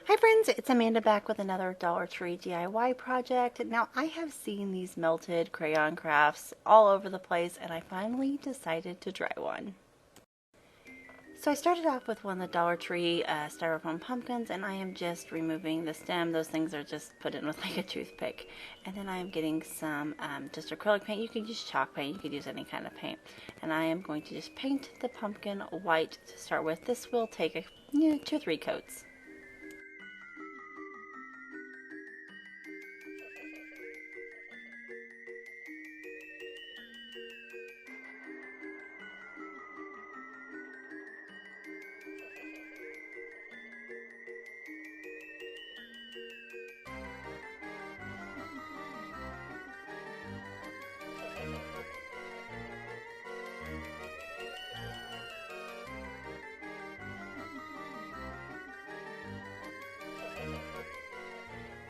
Hi friends, it's Amanda back with another Dollar Tree DIY project. Now I have seen these melted crayon crafts all over the place and I finally decided to try one. So I started off with one of the Dollar Tree styrofoam pumpkins, and I am just removing the stem. Those things are just put in with like a toothpick. And then I am getting some just acrylic paint. You could use chalk paint, you could use any kind of paint. And I am going to just paint the pumpkin white to start with. This will take 2 or 3 coats.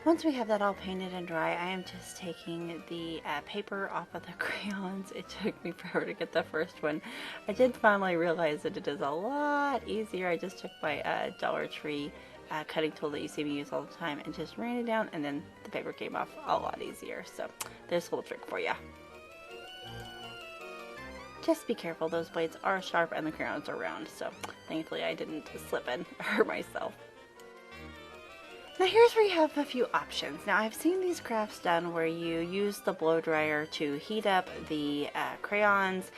Once we have that all painted and dry, I am just taking the paper off of the crayons. It took me forever to get the first one. I did finally realize that it is a lot easier. I just took my Dollar Tree cutting tool that you see me use all the time and just ran it down, and then the paper came off a lot easier. So there's a little trick for you. Just be careful, those blades are sharp and the crayons are round, so thankfully I didn't slip and hurt myself. Now here's where you have a few options. Now I've seen these crafts done where you use the blow dryer to heat up the crayons,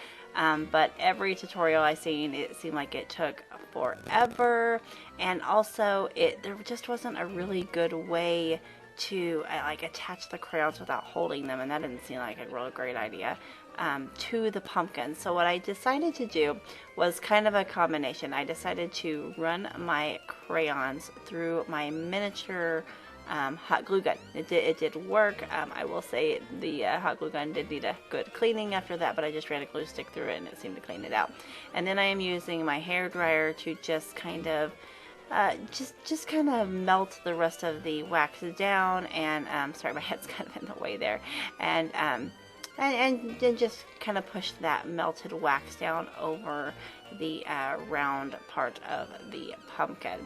but every tutorial I've seen, it seemed like it took forever, and also there just wasn't a really good way to like attach the crayons without holding them, and that didn't seem like a real great idea to the pumpkin. So what I decided to do was kind of a combination. I decided to run my crayons through my miniature hot glue gun. It did work. I will say the hot glue gun did need a good cleaning after that, but I just ran a glue stick through it and it seemed to clean it out. And then I am using my hair dryer to just kind of just kind of melt the rest of the wax down, and sorry, my head's kind of in the way there, and then just kind of push that melted wax down over the round part of the pumpkin.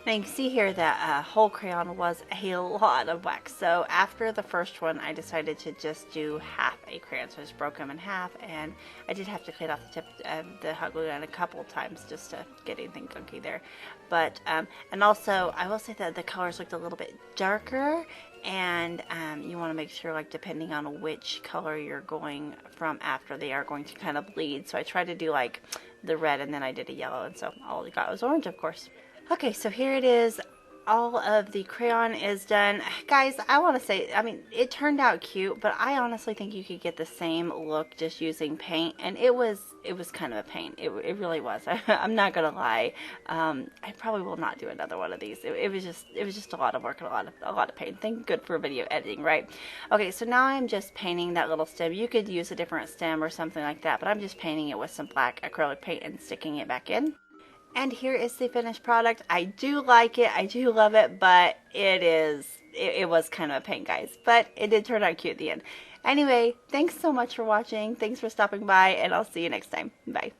Now you can see here that whole crayon was a lot of wax. So after the first one, I decided to just do half a crayon. So I just broke them in half, and I did have to clean off the tip of the hot glue gun a couple times just to get anything gunky there. But and also I will say that the colors looked a little bit darker, and you want to make sure, like, depending on which color you're going from after, they are going to kind of bleed. So I tried to do like the red, and then I did a yellow, and so all I got was orange, of course. Okay, so here it is. All of the crayon is done. Guys, I want to say, I mean, it turned out cute, but I honestly think you could get the same look just using paint, and it was kind of a pain. It really was. I'm not gonna lie. I probably will not do another one of these. It was just a lot of work and a lot of pain. Thank good for video editing, right? Okay, so now I'm just painting that little stem. You could use a different stem or something like that, but I'm just painting it with some black acrylic paint and sticking it back in. And here is the finished product. I do like it. I do love it, but it was kind of a pain, guys. But it did turn out cute at the end. Anyway, thanks so much for watching. Thanks for stopping by, and I'll see you next time. Bye.